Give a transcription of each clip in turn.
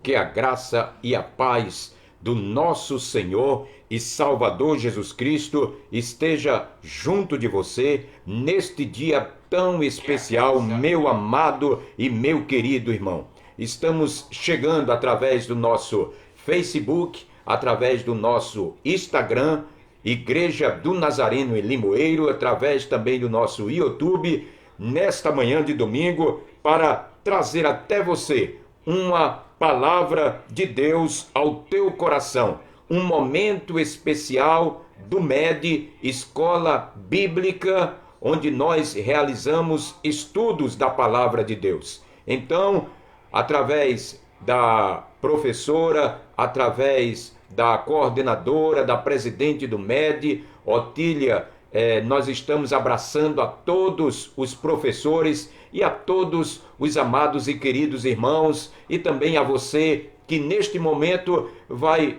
que a graça e a paz do nosso Senhor e Salvador Jesus Cristo esteja junto de você neste dia tão especial, meu amado e meu querido irmão. Estamos chegando através do nosso Facebook, através do nosso Instagram, Igreja do Nazareno em Limoeiro, através também do nosso YouTube, nesta manhã de domingo, para trazer até você uma palavra de Deus ao teu coração. Um momento especial do MED, Escola Bíblica, onde nós realizamos estudos da palavra de Deus. Então, através da professora, através da coordenadora, da presidente do MED, Otília, nós estamos abraçando a todos os professores e a todos os amados e queridos irmãos, e também a você que neste momento vai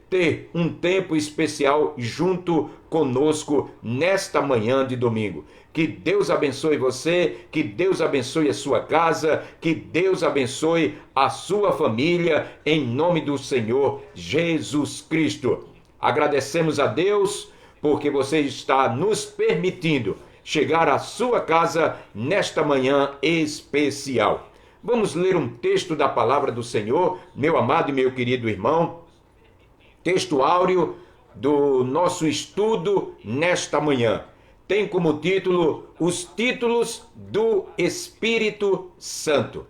ter um tempo especial junto conosco nesta manhã de domingo. Que Deus abençoe você, que Deus abençoe a sua casa, que Deus abençoe a sua família, em nome do Senhor Jesus Cristo. Agradecemos a Deus porque você está nos permitindo chegar à sua casa nesta manhã especial. Vamos ler um texto da palavra do Senhor, meu amado e meu querido irmão. Texto áureo do nosso estudo nesta manhã. Tem como título Os Títulos do Espírito Santo.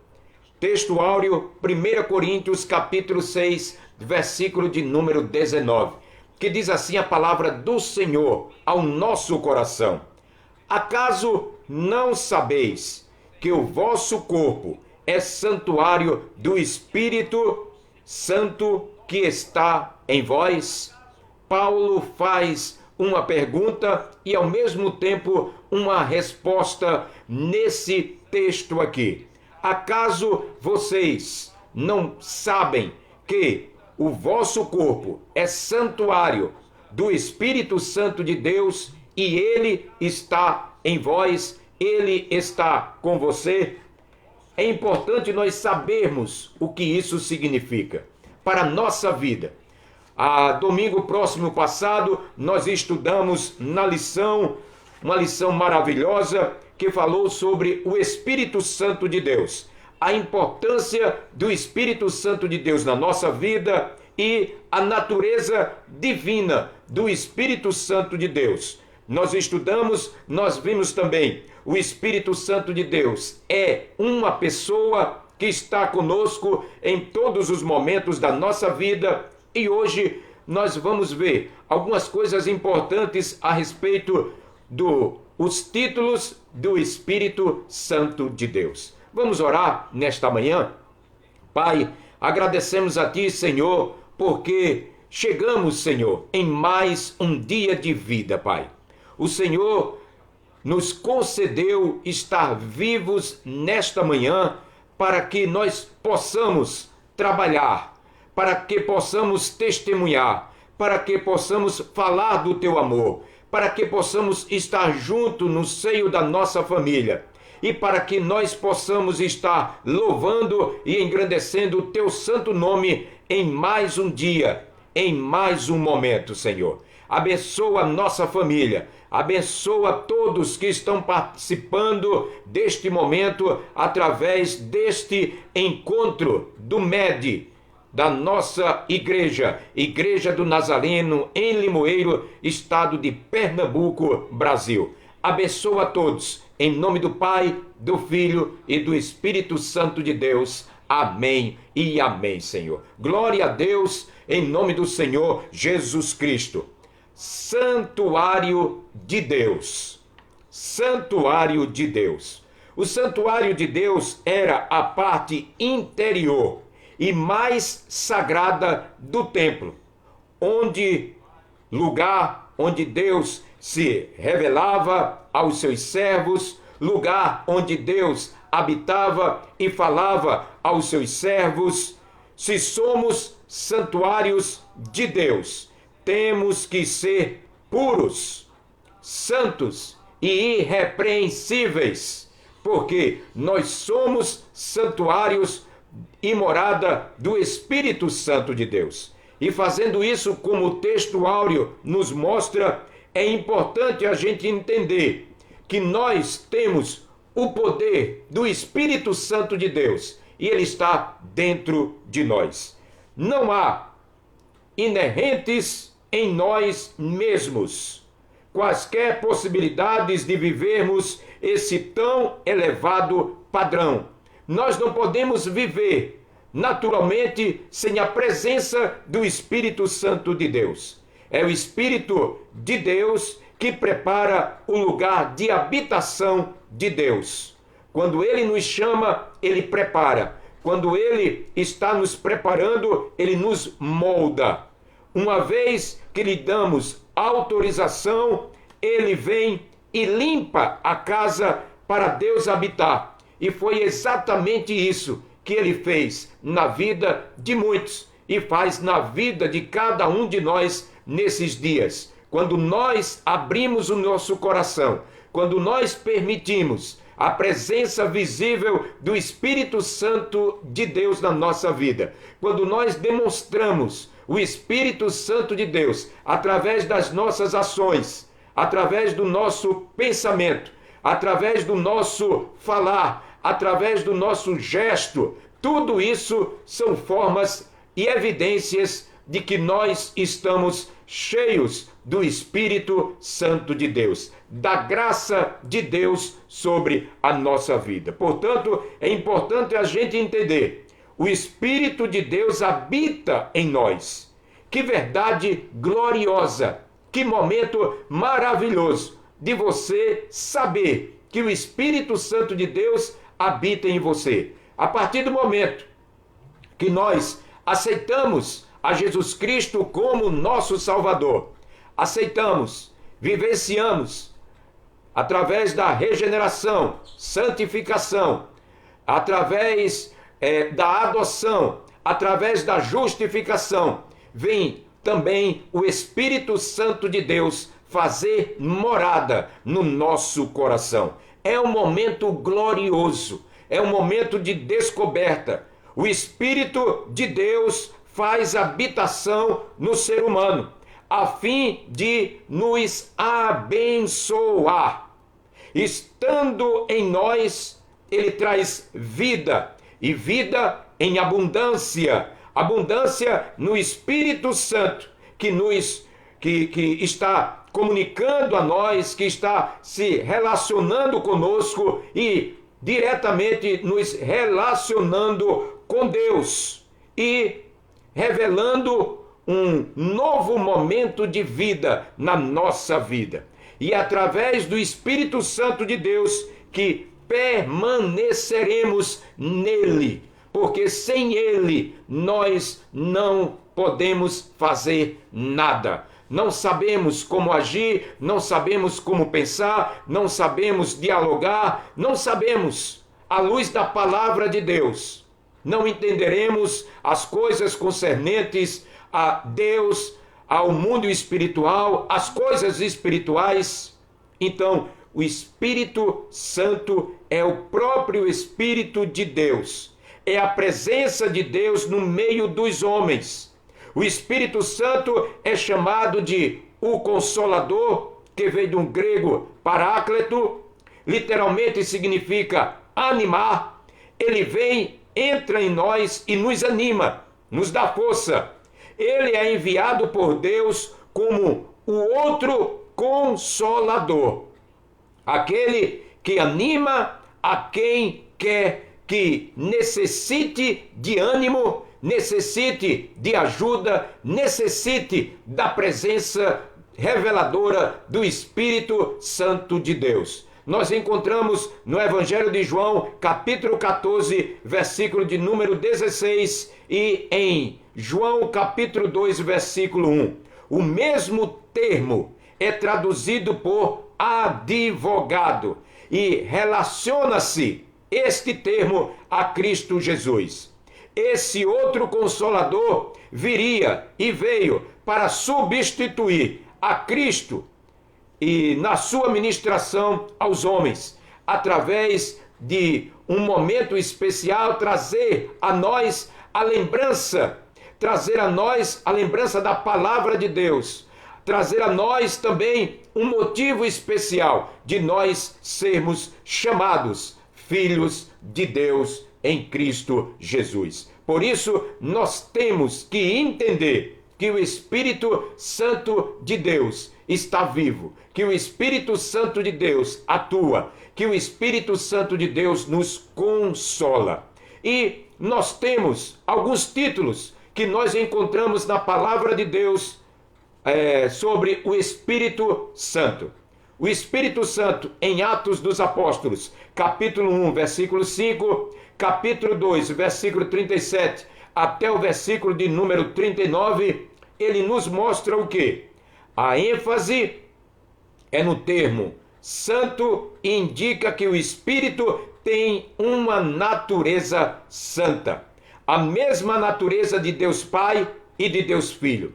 Texto áureo, 1 Coríntios capítulo 6, versículo de número 19, que diz assim a palavra do Senhor ao nosso coração. Acaso não sabeis que o vosso corpo é santuário do Espírito Santo que está em vós? Paulo faz uma pergunta e ao mesmo tempo uma resposta nesse texto aqui. Acaso vocês não sabem que o vosso corpo é santuário do Espírito Santo de Deus e ele está em vós, ele está com você? É importante nós sabermos o que isso significa para a nossa vida. Domingo próximo passado, nós estudamos na lição, uma lição maravilhosa, que falou sobre o Espírito Santo de Deus, a importância do Espírito Santo de Deus na nossa vida e a natureza divina do Espírito Santo de Deus. Nós estudamos, nós vimos também, o Espírito Santo de Deus é uma pessoa que está conosco em todos os momentos da nossa vida. E hoje nós vamos ver algumas coisas importantes a respeito dos títulos do Espírito Santo de Deus. Vamos orar nesta manhã? Pai, agradecemos a Ti, Senhor, porque chegamos, Senhor, em mais um dia de vida, Pai. O Senhor nos concedeu estar vivos nesta manhã para que nós possamos trabalhar, para que possamos testemunhar, para que possamos falar do Teu amor, para que possamos estar junto no seio da nossa família e para que nós possamos estar louvando e engrandecendo o Teu santo nome em mais um dia, em mais um momento, Senhor. Abençoa a nossa família, abençoa todos que estão participando deste momento através deste encontro do MED, da nossa igreja, Igreja do Nazareno em Limoeiro, estado de Pernambuco, Brasil. Abençoa a todos, em nome do Pai, do Filho e do Espírito Santo de Deus. Amém e amém, Senhor. Glória a Deus, em nome do Senhor Jesus Cristo. Santuário de Deus. Santuário de Deus. O santuário de Deus era a parte interior e mais sagrada do templo, lugar onde Deus se revelava aos seus servos, lugar onde Deus habitava e falava aos seus servos. Se somos santuários de Deus, temos que ser puros, santos e irrepreensíveis, porque nós somos santuários e morada do Espírito Santo de Deus. E fazendo isso, como o texto áureo nos mostra, é importante a gente entender que nós temos o poder do Espírito Santo de Deus e ele está dentro de nós. Não há inerentes em nós mesmos quaisquer possibilidades de vivermos esse tão elevado padrão. Nós não podemos viver naturalmente sem a presença do Espírito Santo de Deus. É o Espírito de Deus que prepara o lugar de habitação de Deus. Quando ele nos chama, ele prepara. Quando ele está nos preparando, ele nos molda. Uma vez que lhe damos autorização, ele vem e limpa a casa para Deus habitar. E foi exatamente isso que ele fez na vida de muitos e faz na vida de cada um de nós nesses dias. Quando nós abrimos o nosso coração, quando nós permitimos a presença visível do Espírito Santo de Deus na nossa vida, quando nós demonstramos o Espírito Santo de Deus através das nossas ações, através do nosso pensamento, através do nosso falar, através do nosso gesto, tudo isso são formas e evidências de que nós estamos cheios do Espírito Santo de Deus, da graça de Deus sobre a nossa vida. Portanto, é importante a gente entender: o Espírito de Deus habita em nós. Que verdade gloriosa, que momento maravilhoso de você saber que o Espírito Santo de Deus habita em você. A partir do momento que nós aceitamos a Jesus Cristo como nosso Salvador, aceitamos, vivenciamos, através da regeneração, santificação, através da adoção, através da justificação, vem também o Espírito Santo de Deus fazer morada no nosso coração. É um momento glorioso, é um momento de descoberta. O Espírito de Deus faz habitação no ser humano, a fim de nos abençoar. Estando em nós, ele traz vida, e vida em abundância. Abundância no Espírito Santo, que está comunicando a nós, que está se relacionando conosco e diretamente nos relacionando com Deus e revelando um novo momento de vida na nossa vida. E através do Espírito Santo de Deus que permaneceremos nele, porque sem ele nós não podemos fazer nada. Não sabemos como agir, não sabemos como pensar, não sabemos dialogar, não sabemos, à luz da palavra de Deus, não entenderemos as coisas concernentes a Deus, ao mundo espiritual, as coisas espirituais. Então, o Espírito Santo é o próprio Espírito de Deus. É a presença de Deus no meio dos homens. O Espírito Santo é chamado de o Consolador, que veio de um grego paráclito, literalmente significa animar. Ele vem, entra em nós e nos anima, nos dá força. Ele é enviado por Deus como o outro Consolador, aquele que anima a quem quer que necessite de ânimo, necessite de ajuda, necessite da presença reveladora do Espírito Santo de Deus. Nós encontramos no Evangelho de João, capítulo 14, versículo de número 16, e em João, capítulo 2, versículo 1. O mesmo termo é traduzido por advogado e relaciona-se este termo a Cristo Jesus. Esse outro Consolador viria e veio para substituir a Cristo e na sua ministração aos homens, através de um momento especial, trazer a nós a lembrança, da palavra de Deus, trazer a nós também um motivo especial de nós sermos chamados filhos de Deus em Cristo Jesus. Por isso, nós temos que entender que o Espírito Santo de Deus está vivo, que o Espírito Santo de Deus atua, que o Espírito Santo de Deus nos consola. E nós temos alguns títulos que nós encontramos na palavra de Deus sobre o Espírito Santo. O Espírito Santo, em Atos dos Apóstolos, capítulo 1, versículo 5, capítulo 2, versículo 37, até o versículo de número 39, ele nos mostra o quê? A ênfase é no termo santo e indica que o Espírito tem uma natureza santa. A mesma natureza de Deus Pai e de Deus Filho.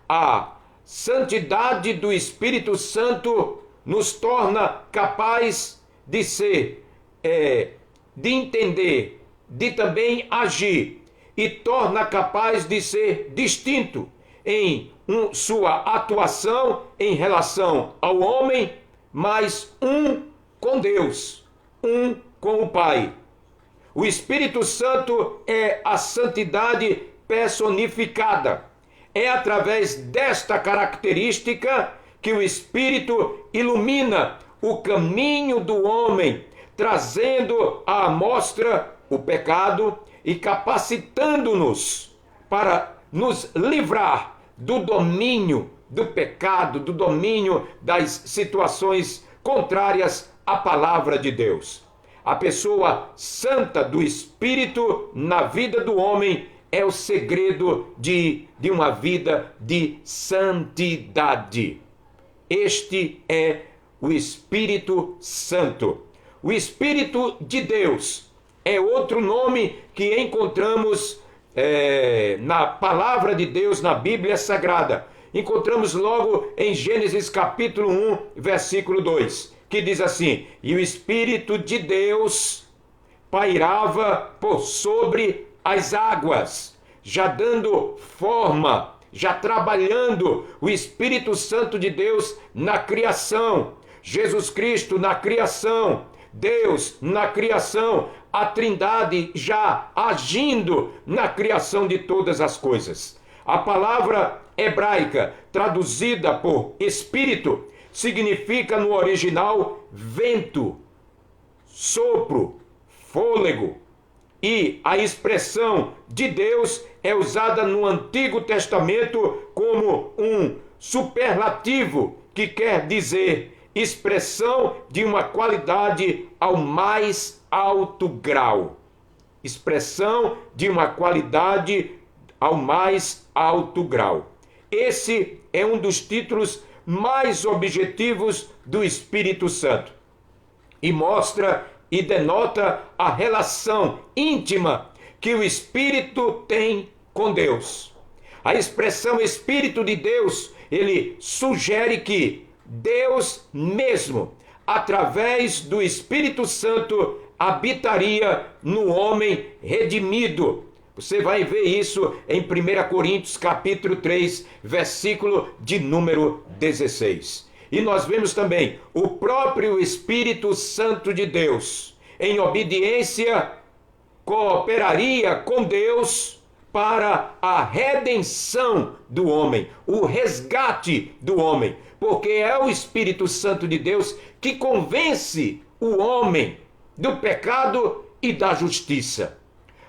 A santidade do Espírito Santo nos torna capaz de ser, de entender, de também agir, e torna capaz de ser distinto em sua atuação em relação ao homem, mas um com Deus, um com o Pai. O Espírito Santo é a santidade personificada. É através desta característica que o Espírito ilumina o caminho do homem, trazendo à mostra o pecado e capacitando-nos para nos livrar do domínio do pecado, do domínio das situações contrárias à palavra de Deus. A pessoa santa do Espírito na vida do homem é o segredo de uma vida de santidade. Este é o Espírito Santo. O Espírito de Deus é outro nome que encontramos na palavra de Deus, na Bíblia Sagrada. Encontramos logo em Gênesis capítulo 1, versículo 2, que diz assim: e o Espírito de Deus pairava por sobre as águas, já dando forma, já trabalhando o Espírito Santo de Deus na criação, Jesus Cristo na criação, Deus na criação, a Trindade já agindo na criação de todas as coisas. A palavra hebraica traduzida por Espírito significa no original vento, sopro, fôlego. E a expressão de Deus é usada no Antigo Testamento como um superlativo que quer dizer expressão de uma qualidade ao mais alto grau. Expressão de uma qualidade ao mais alto grau. Esse é um dos títulos mais objetivos do Espírito Santo e mostra e denota a relação íntima que o Espírito tem com Deus. A expressão Espírito de Deus, ele sugere que Deus mesmo, através do Espírito Santo, habitaria no homem redimido. Você vai ver isso em 1 Coríntios capítulo 3, versículo de número 16. E nós vemos também o próprio Espírito Santo de Deus, em obediência, cooperaria com Deus para a redenção do homem, o resgate do homem, porque é o Espírito Santo de Deus que convence o homem do pecado e da justiça.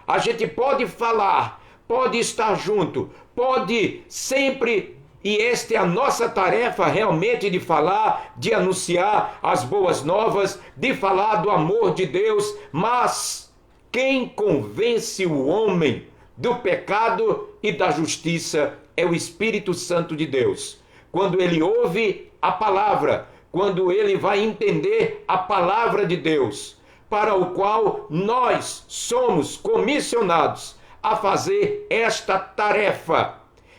A gente pode falar, pode estar junto, pode sempre, e esta é a nossa tarefa realmente, de falar, de anunciar as boas novas, de falar do amor de Deus, mas quem convence o homem do pecado e da justiça é o Espírito Santo de Deus. Quando ele ouve a palavra, quando ele vai entender a palavra de Deus, para o qual nós somos comissionados a fazer esta tarefa.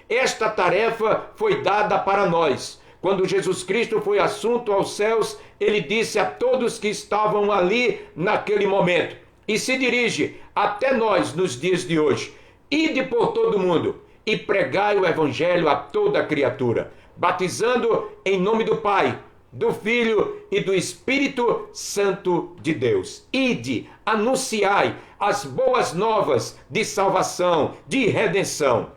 Esta tarefa foi dada para nós quando Jesus Cristo foi assunto aos céus, ele disse a todos que estavam ali naquele momento, e se dirige até nós nos dias de hoje: ide por todo mundo e pregai o evangelho a toda criatura, batizando em nome do Pai, do Filho e do Espírito Santo de Deus. Ide, anunciai as boas novas de salvação, de redenção.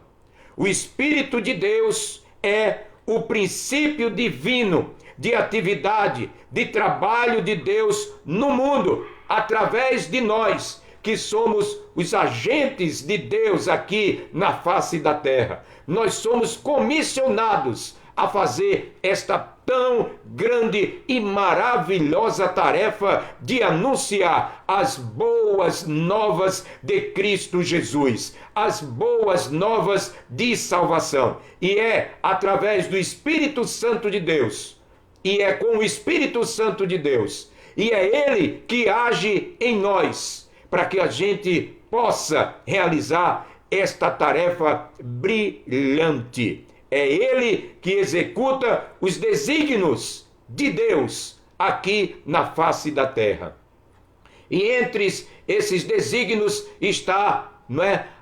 O Espírito de Deus é o princípio divino de atividade, de trabalho de Deus no mundo, através de nós, que somos os agentes de Deus aqui na face da terra. Nós somos comissionados a fazer esta tão grande e maravilhosa tarefa de anunciar as boas novas de Cristo Jesus, as boas novas de salvação. E é através do Espírito Santo de Deus, e é com o Espírito Santo de Deus, e é Ele que age em nós, para que a gente possa realizar esta tarefa brilhante. É Ele que executa os desígnios de Deus aqui na face da terra. E entre esses desígnios está,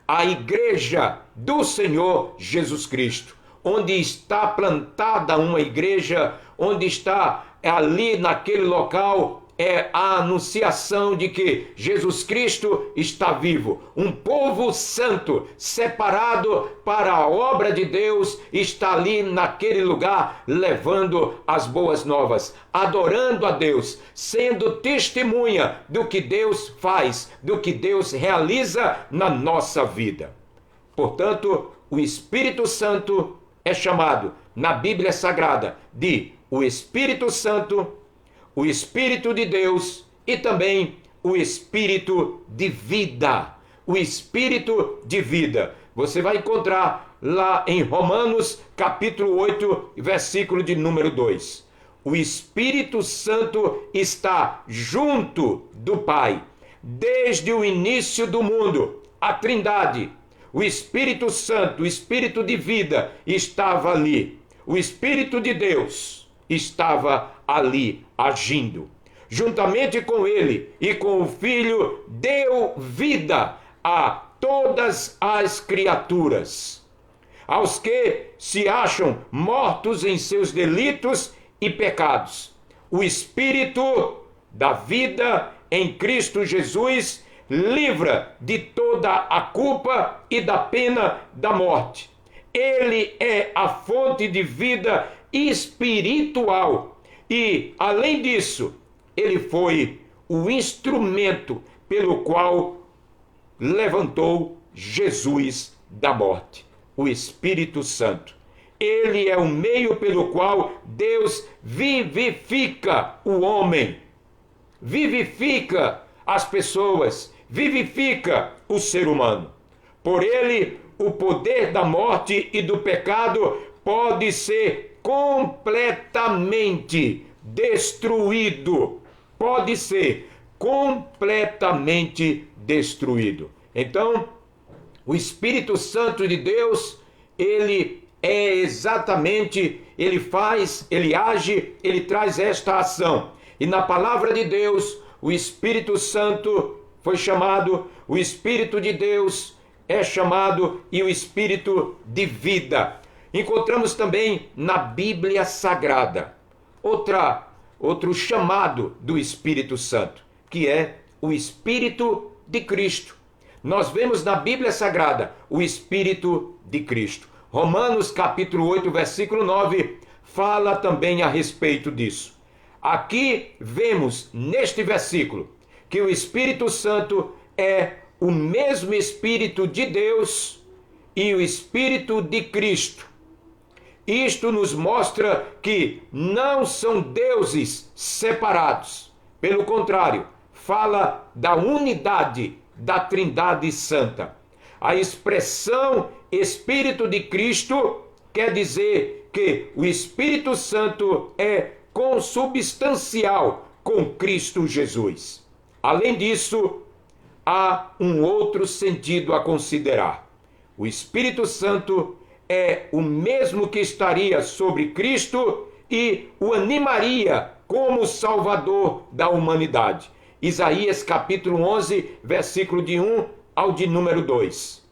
a igreja do Senhor Jesus Cristo, onde está plantada uma igreja, onde está ali naquele local a anunciação de que Jesus Cristo está vivo. Um povo santo, separado para a obra de Deus, está ali naquele lugar, levando as boas novas, adorando a Deus, sendo testemunha do que Deus faz, do que Deus realiza na nossa vida. Portanto, o Espírito Santo é chamado na Bíblia Sagrada de o Espírito Santo, o Espírito de Deus e também o Espírito de vida. O Espírito de vida. Você vai encontrar lá em Romanos capítulo 8, versículo de número 2. O Espírito Santo está junto do Pai desde o início do mundo. A Trindade, o Espírito Santo, o Espírito de vida estava ali. O Espírito de Deus estava ali agindo. Juntamente com ele e com o Filho, deu vida a todas as criaturas, aos que se acham mortos em seus delitos e pecados. O Espírito da vida em Cristo Jesus livra de toda a culpa e da pena da morte. Ele é a fonte de vida espiritual e, além disso, ele foi o instrumento pelo qual levantou Jesus da morte, o Espírito Santo. Ele é o meio pelo qual Deus vivifica o homem, vivifica as pessoas, vivifica o ser humano. Por ele, o poder da morte e do pecado pode ser completamente destruído. Pode ser completamente destruído. Então, o Espírito Santo de Deus, ele é exatamente, ele faz, ele age, ele traz esta ação. E na palavra de Deus, o Espírito Santo foi chamado, o Espírito de Deus é chamado e o Espírito de vida. Encontramos também na Bíblia Sagrada outro chamado do Espírito Santo, que é o Espírito de Cristo. Nós vemos na Bíblia Sagrada o Espírito de Cristo. Romanos capítulo 8, versículo 9, fala também a respeito disso. Aqui vemos neste versículo que o Espírito Santo é o mesmo Espírito de Deus e o Espírito de Cristo. Isto nos mostra que não são deuses separados. Pelo contrário, fala da unidade da Trindade Santa. A expressão Espírito de Cristo quer dizer que o Espírito Santo é consubstancial com Cristo Jesus. Além disso, há um outro sentido a considerar. O Espírito Santo é o mesmo que estaria sobre Cristo e o animaria como Salvador da humanidade. Isaías capítulo 11, versículo de 1 ao de número 2.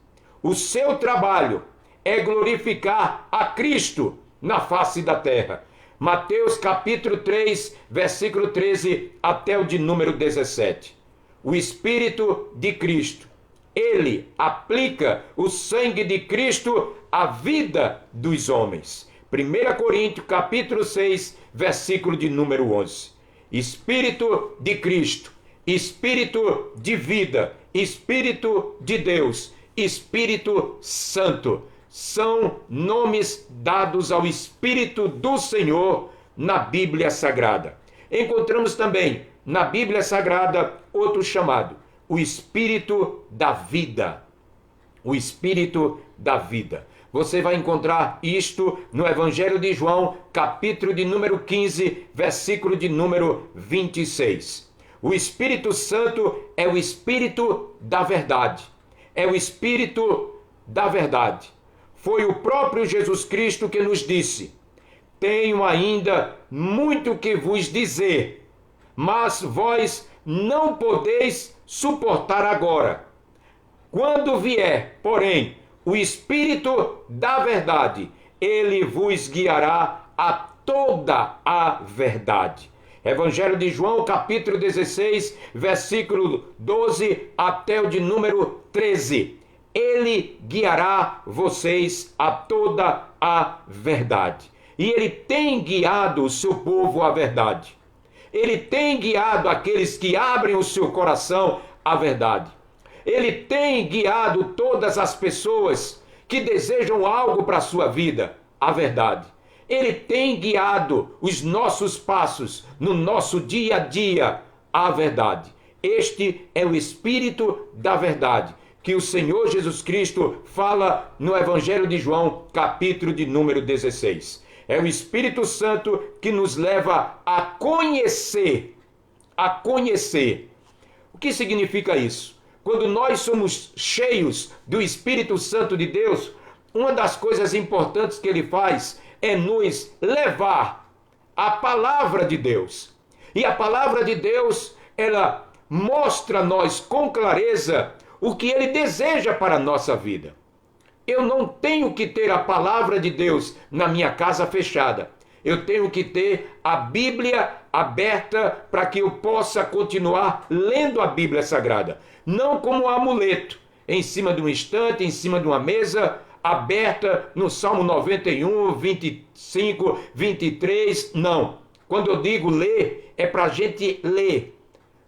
O seu trabalho é glorificar a Cristo na face da terra. Mateus capítulo 3, versículo 13 até o de número 17. O Espírito de Cristo, ele aplica o sangue de Cristo à vida dos homens. 1 Coríntios capítulo 6, versículo de número 11. Espírito de Cristo, Espírito de vida, Espírito de Deus, Espírito Santo, são nomes dados ao Espírito do Senhor na Bíblia Sagrada. Encontramos também na Bíblia Sagrada outro chamado, o Espírito da vida. O Espírito da vida. Você vai encontrar isto no Evangelho de João, capítulo de número 15, versículo de número 26. O Espírito Santo é o Espírito da verdade. É o Espírito da verdade. Foi o próprio Jesus Cristo que nos disse: tenho ainda muito que vos dizer, mas vós não podeis suportar agora. Quando vier, porém, o Espírito da verdade, ele vos guiará a toda a verdade. Evangelho de João, capítulo 16, versículo 12 até o de número 13. Ele guiará vocês a toda a verdade. E ele tem guiado o seu povo à verdade. Ele tem guiado aqueles que abrem o seu coração à verdade. Ele tem guiado todas as pessoas que desejam algo para a sua vida à verdade. Ele tem guiado os nossos passos no nosso dia a dia à verdade. Este é o Espírito da verdade, que o Senhor Jesus Cristo fala no Evangelho de João, capítulo de número 16. É o Espírito Santo que nos leva a conhecer. A conhecer. O que significa isso? Quando nós somos cheios do Espírito Santo de Deus, uma das coisas importantes que ele faz é nos levar à palavra de Deus. E a palavra de Deus, ela mostra a nós com clareza o que ele deseja para a nossa vida. Eu não tenho que ter a palavra de Deus na minha casa fechada. Eu tenho que ter a Bíblia aberta para que eu possa continuar lendo a Bíblia Sagrada. Não como um amuleto, em cima de um estante, em cima de uma mesa, aberta no Salmo 91, 25, 23. Não. Quando eu digo ler, é para a gente ler.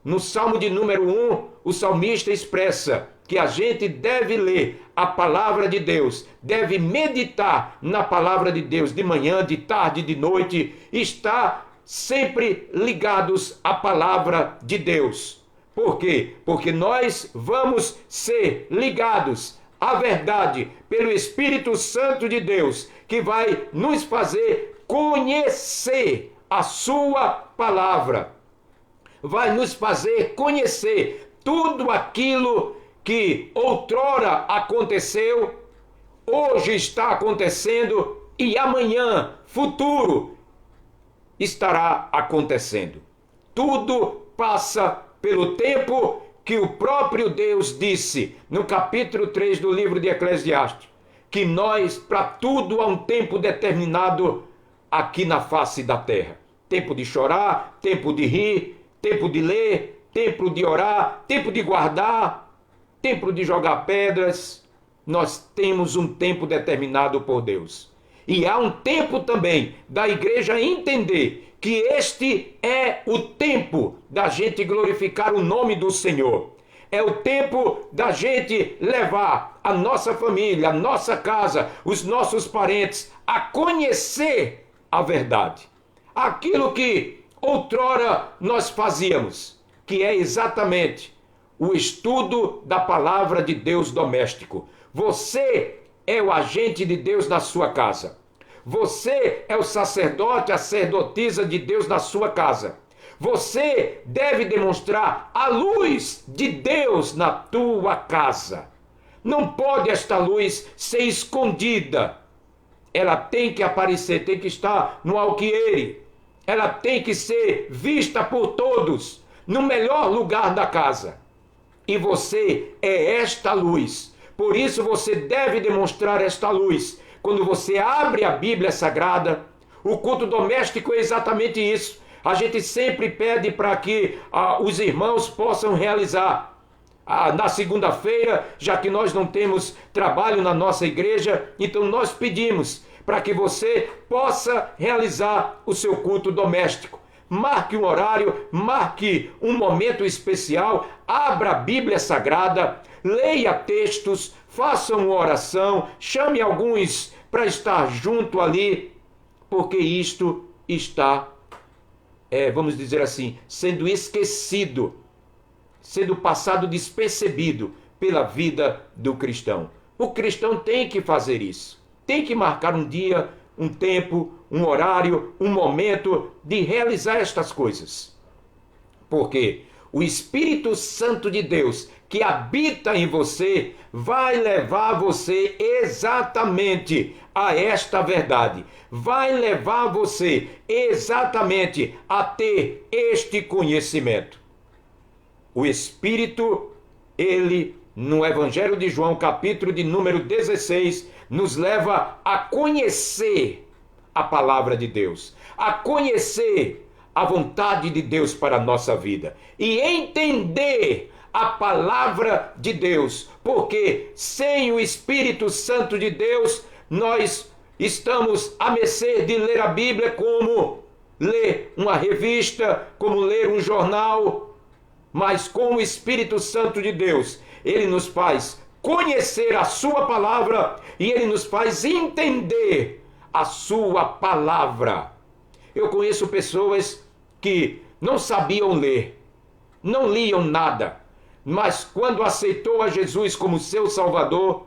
No Salmo de número 1, o salmista expressa que a gente deve ler a palavra de Deus, deve meditar na palavra de Deus de manhã, de tarde, de noite, estar sempre ligados à palavra de Deus. Por quê? Porque nós vamos ser ligados à verdade pelo Espírito Santo de Deus, que vai nos fazer conhecer a sua palavra. Vai nos fazer conhecer tudo aquilo que outrora aconteceu, hoje está acontecendo e amanhã, futuro, estará acontecendo. Tudo passa pelo tempo que o próprio Deus disse no capítulo 3 do livro de Eclesiastes, que nós, para tudo, há um tempo determinado aqui na face da terra. Tempo de chorar, tempo de rir, tempo de ler, tempo de orar, tempo de guardar, tempo de jogar pedras. Nós temos um tempo determinado por Deus. E há um tempo também da igreja entender que este é o tempo da gente glorificar o nome do Senhor. É o tempo da gente levar a nossa família, a nossa casa, os nossos parentes a conhecer a verdade. Aquilo que outrora nós fazíamos, que é exatamente o estudo da palavra de Deus doméstico. Você é o agente de Deus na sua casa. Você é o sacerdote, a sacerdotisa de Deus na sua casa. Você deve demonstrar a luz de Deus na tua casa. Não pode esta luz ser escondida ela tem que aparecer, tem que estar no alqueire. Ela tem que ser vista por todos, no melhor lugar da casa. E você é esta luz. Por isso você deve demonstrar esta luz. Quando você abre a Bíblia Sagrada, o culto doméstico é exatamente isso. A gente sempre pede para que os irmãos possam realizar. Na segunda-feira, já que nós não temos trabalho na nossa igreja, então nós pedimos para que você possa realizar o seu culto doméstico. Marque um horário, marque um momento especial, abra a Bíblia Sagrada, leia textos, faça uma oração, chame alguns para estar junto ali, porque isto está, vamos dizer assim, sendo esquecido, sendo passado despercebido pela vida do cristão. O cristão tem que fazer isso, tem que marcar um dia, um tempo, um horário, um momento de realizar estas coisas. Porque o Espírito Santo de Deus que habita em você vai levar você exatamente a esta verdade. Vai levar você exatamente a ter este conhecimento. O Espírito, ele, no Evangelho de João, capítulo de número 16, nos leva a conhecer a palavra de Deus, a conhecer a vontade de Deus para a nossa vida e entender a palavra de Deus, porque sem o Espírito Santo de Deus, nós estamos à mercê de ler a Bíblia como ler uma revista, como ler um jornal, mas com o Espírito Santo de Deus, ele nos faz conhecer a sua palavra e ele nos faz entender a sua palavra. Eu conheço pessoas que não sabiam ler, não liam nada, mas quando aceitou a Jesus como seu Salvador,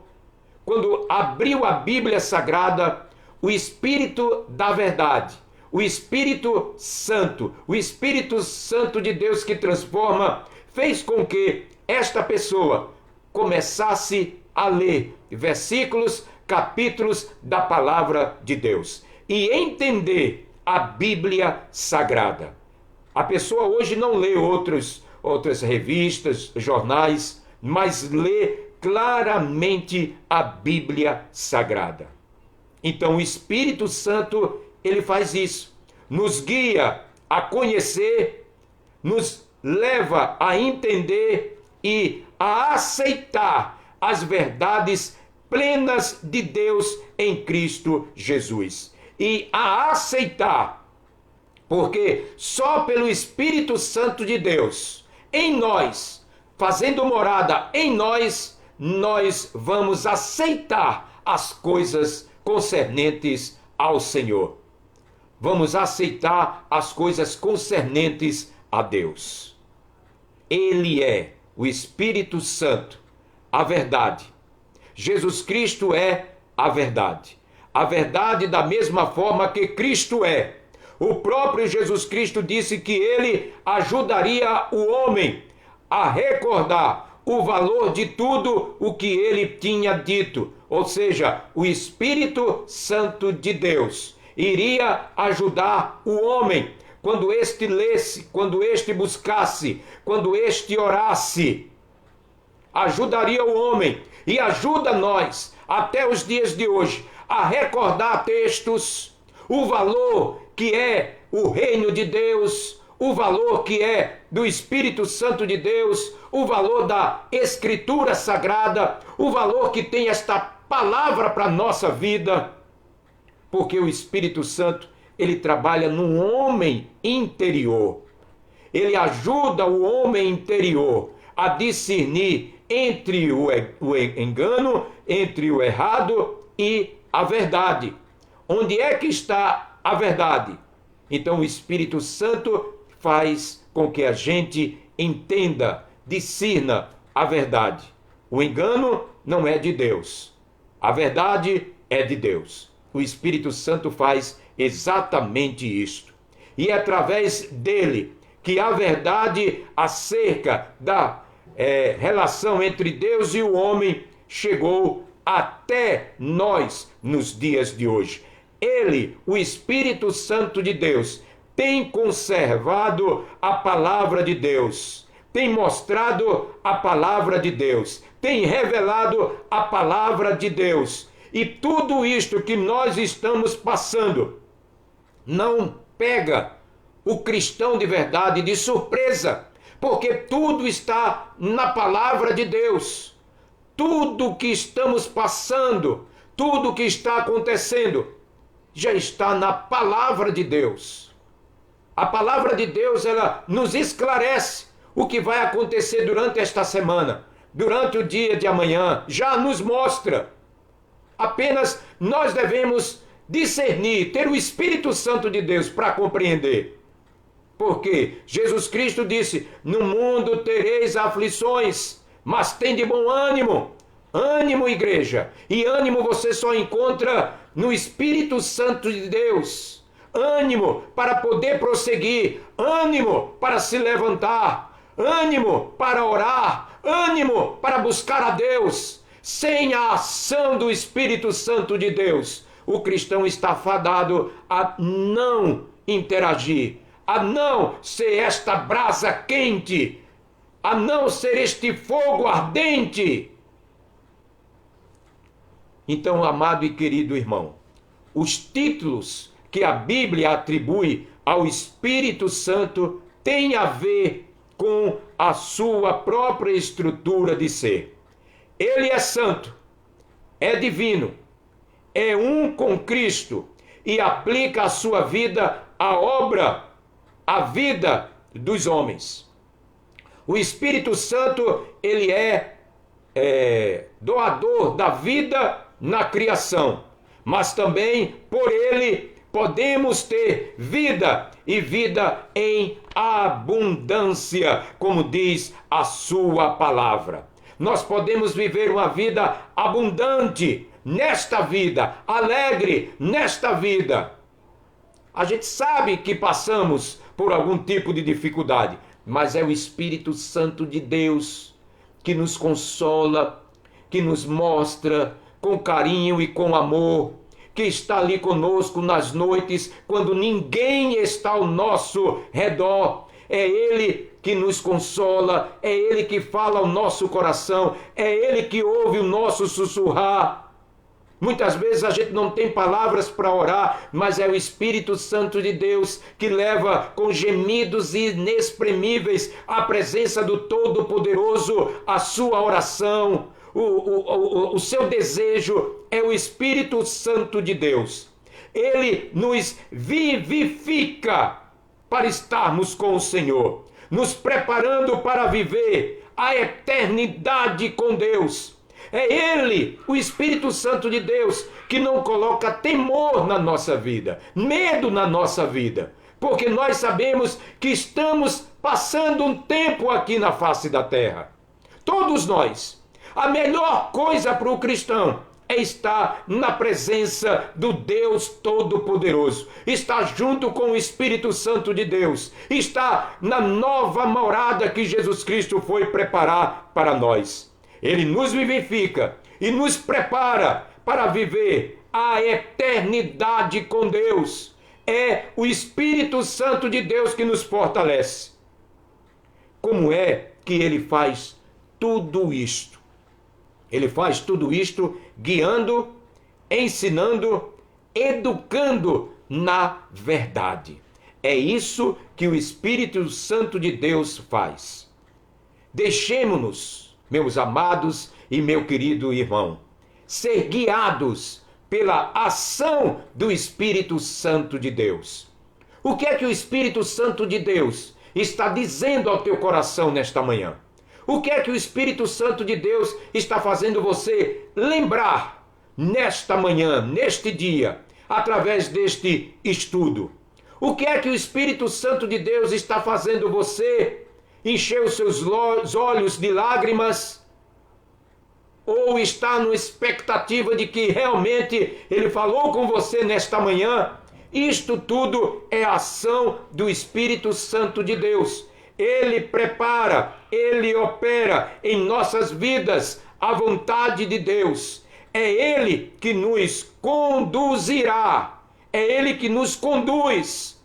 quando abriu a Bíblia Sagrada, o Espírito da verdade, o Espírito Santo, o Espírito Santo de Deus que transforma, fez com que esta pessoa começasse a ler versículos, capítulos da palavra de Deus e entender a Bíblia Sagrada. A pessoa hoje não lê outras revistas, jornais, mas lê claramente a Bíblia Sagrada. Então o Espírito Santo, ele faz isso, nos guia a conhecer, nos leva a entender e a aceitar as verdades plenas de Deus em Cristo Jesus. E a aceitar, porque só pelo Espírito Santo de Deus, em nós, fazendo morada em nós, nós vamos aceitar as coisas concernentes ao Senhor. Vamos aceitar as coisas concernentes a Deus. Ele é o Espírito Santo, a verdade. Jesus Cristo é a verdade. A verdade da mesma forma que Cristo é. O próprio Jesus Cristo disse que ele ajudaria o homem a recordar o valor de tudo o que ele tinha dito. Ou seja, o Espírito Santo de Deus iria ajudar o homem quando este lesse, quando este buscasse, quando este orasse. Ajudaria o homem e ajuda nós até os dias de hoje a recordar textos, o valor que é o reino de Deus, o valor que é do Espírito Santo de Deus, o valor da Escritura Sagrada, o valor que tem esta palavra para a nossa vida, porque o Espírito Santo, ele trabalha no homem interior. Ele ajuda o homem interior a discernir entre o engano, entre o errado e a verdade. Onde é que está a verdade? Então o Espírito Santo faz com que a gente entenda, discirna a verdade. O engano não é de Deus. A verdade é de Deus. O Espírito Santo faz exatamente isto. E é através dele que a verdade acerca da relação entre Deus e o homem chegou até nós nos dias de hoje. Ele, o Espírito Santo de Deus, tem conservado a palavra de Deus, tem mostrado a palavra de Deus, tem revelado a palavra de Deus. E tudo isto que nós estamos passando não pega o cristão de verdade de surpresa, porque tudo está na palavra de Deus. Tudo que estamos passando, tudo que está acontecendo, já está na palavra de Deus. A palavra de Deus, ela nos esclarece o que vai acontecer durante esta semana, durante o dia de amanhã, já nos mostra. Apenas nós devemos discernir, ter o Espírito Santo de Deus para compreender. Porque Jesus Cristo disse: no mundo tereis aflições, mas tem de bom ânimo. Ânimo, igreja. E ânimo você só encontra no Espírito Santo de Deus. Ânimo para poder prosseguir. Ânimo para se levantar. Ânimo para orar. Ânimo para buscar a Deus. Sem a ação do Espírito Santo de Deus, o cristão está fadado a não interagir, a não ser esta brasa quente, a não ser este fogo ardente. Então, amado e querido irmão, os títulos que a Bíblia atribui ao Espírito Santo têm a ver com a sua própria estrutura de ser. Ele é santo, é divino, é um com Cristo e aplica a sua vida à obra, à vida dos homens. O Espírito Santo, ele é doador da vida na criação, mas também por ele podemos ter vida e vida em abundância, como diz a sua palavra. Nós podemos viver uma vida abundante nesta vida, alegre nesta vida. A gente sabe que passamos por algum tipo de dificuldade, mas é o Espírito Santo de Deus que nos consola, que nos mostra com carinho e com amor, que está ali conosco nas noites, quando ninguém está ao nosso redor. É Ele que nos consola, é Ele que fala ao nosso coração, é Ele que ouve o nosso sussurrar. Muitas vezes a gente não tem palavras para orar, mas é o Espírito Santo de Deus que leva com gemidos inexprimíveis à presença do Todo-Poderoso a sua oração. O seu desejo é o Espírito Santo de Deus. Ele nos vivifica para estarmos com o Senhor, nos preparando para viver a eternidade com Deus. É Ele, o Espírito Santo de Deus, que não coloca temor na nossa vida, medo na nossa vida, porque nós sabemos que estamos passando um tempo aqui na face da terra. Todos nós. A melhor coisa para o cristão é estar na presença do Deus Todo-Poderoso, estar junto com o Espírito Santo de Deus, estar na nova morada que Jesus Cristo foi preparar para nós. Ele nos vivifica e nos prepara para viver a eternidade com Deus. É o Espírito Santo de Deus que nos fortalece. Como é que ele faz tudo isto? Ele faz tudo isto guiando, ensinando, educando na verdade. É isso que o Espírito Santo de Deus faz. Deixemo-nos, meus amados e meu querido irmão, ser guiados pela ação do Espírito Santo de Deus. O que é que o Espírito Santo de Deus está dizendo ao teu coração nesta manhã? O que é que o Espírito Santo de Deus está fazendo você lembrar nesta manhã, neste dia, através deste estudo? O que é que o Espírito Santo de Deus está fazendo você encher os seus olhos de lágrimas? Ou está na expectativa de que realmente Ele falou com você nesta manhã? Isto tudo é ação do Espírito Santo de Deus. Ele prepara, Ele opera em nossas vidas a vontade de Deus. é Ele que nos conduzirá, é Ele que nos conduz.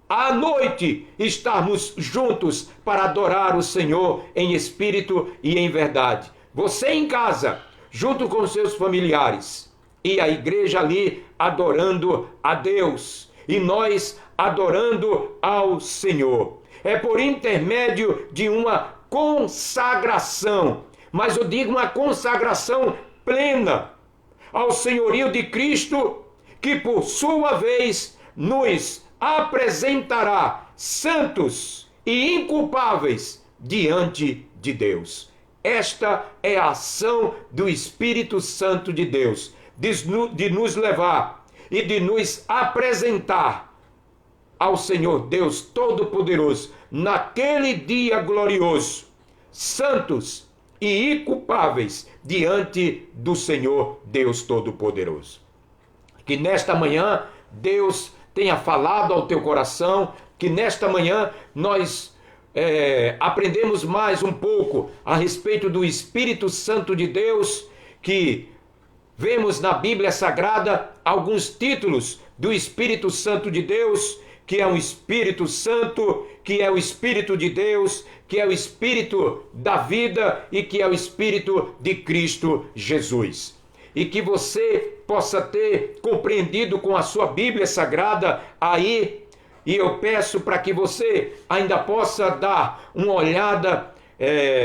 À noite, estarmos juntos para adorar o Senhor em espírito e em verdade. Você em casa, junto com seus familiares, e a igreja ali adorando a Deus, e nós adorando ao Senhor. É por intermédio de uma consagração, mas eu digo uma consagração plena ao senhorio de Cristo, que por sua vez nos apresentará santos e inculpáveis diante de Deus. Esta é a ação do Espírito Santo de Deus, de nos levar e de nos apresentar ao Senhor Deus Todo-Poderoso naquele dia glorioso, santos e inculpáveis diante do Senhor Deus Todo-Poderoso. Que nesta manhã Deus tenha falado ao teu coração, que nesta manhã nós aprendemos mais um pouco a respeito do Espírito Santo de Deus, que vemos na Bíblia Sagrada alguns títulos do Espírito Santo de Deus, que é um Espírito Santo, que é o Espírito de Deus, que é o Espírito da vida e que é o Espírito de Cristo Jesus. E que você possa ter compreendido com a sua Bíblia Sagrada aí, e eu peço para que você ainda possa dar uma olhada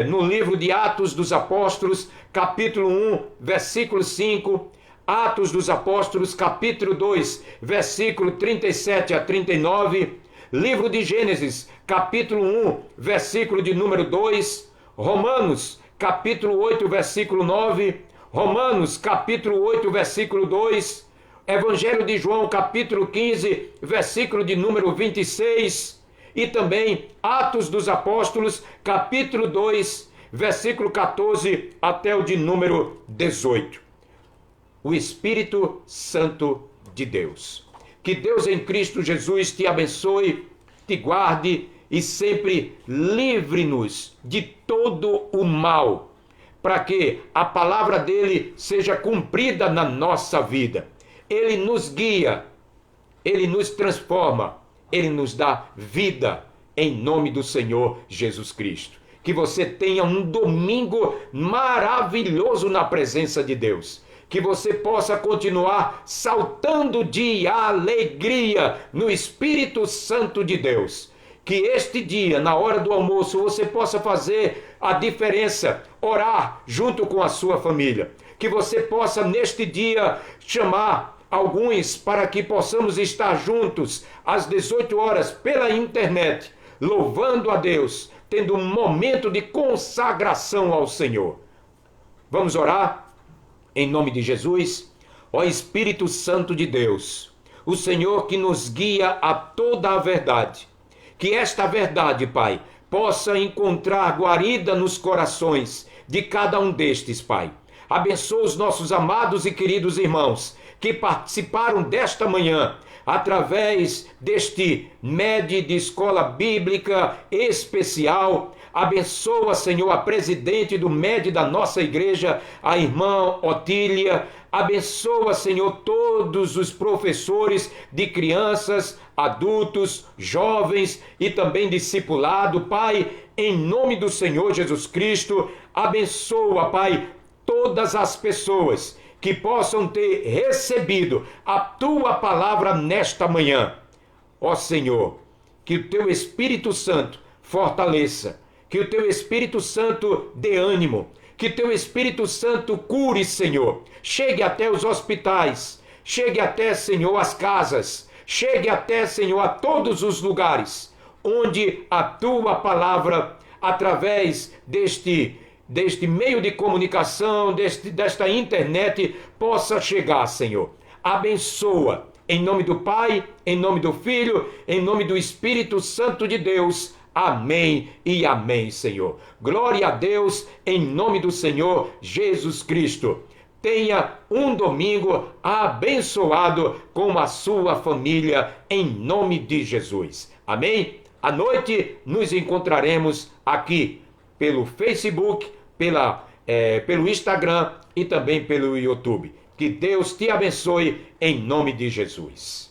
no livro de Atos dos Apóstolos, capítulo 1, versículo 5, Atos dos Apóstolos, capítulo 2, versículo 37 a 39, livro de Gênesis, capítulo 1, versículo de número 2, Romanos, capítulo 8, versículo 9, Romanos, capítulo 8, versículo 2, Evangelho de João, capítulo 15, versículo de número 26, e também Atos dos Apóstolos, capítulo 2, versículo 14 até o de número 18. O Espírito Santo de Deus. Que Deus em Cristo Jesus te abençoe, te guarde e sempre livre-nos de todo o mal, para que a palavra dele seja cumprida na nossa vida. Ele nos guia, ele nos transforma, ele nos dá vida em nome do Senhor Jesus Cristo. Que você tenha um domingo maravilhoso na presença de Deus. Que você possa continuar saltando de alegria no Espírito Santo de Deus. Que este dia, na hora do almoço, você possa fazer a diferença, orar junto com a sua família. Que você possa, neste dia, chamar alguns para que possamos estar juntos às 18 horas pela internet, louvando a Deus, tendo um momento de consagração ao Senhor. Vamos orar? Em nome de Jesus, ó Espírito Santo de Deus, o Senhor que nos guia a toda a verdade, que esta verdade, Pai, possa encontrar guarida nos corações de cada um destes, Pai. Abençoa os nossos amados e queridos irmãos que participaram desta manhã através deste MED de Escola Bíblica Especial. Abençoa, Senhor, a presidente do MED da nossa igreja, a irmã Otília. Abençoa, Senhor, todos os professores de crianças, adultos, jovens e também discipulado. Pai, em nome do Senhor Jesus Cristo, abençoa, Pai, todas as pessoas que possam ter recebido a Tua palavra nesta manhã. Ó Senhor, que o Teu Espírito Santo fortaleça, que o Teu Espírito Santo dê ânimo, que o Teu Espírito Santo cure, Senhor. Chegue até os hospitais, chegue até, Senhor, as casas, chegue até, Senhor, a todos os lugares onde a Tua palavra, através deste meio de comunicação, desta internet, possa chegar, Senhor. Abençoa, em nome do Pai, em nome do Filho, em nome do Espírito Santo de Deus. Amém e amém, Senhor. Glória a Deus, em nome do Senhor Jesus Cristo. Tenha um domingo abençoado com a sua família, em nome de Jesus. Amém? À noite nos encontraremos aqui pelo Facebook, pela pelo Instagram e também pelo YouTube. Que Deus te abençoe em nome de Jesus.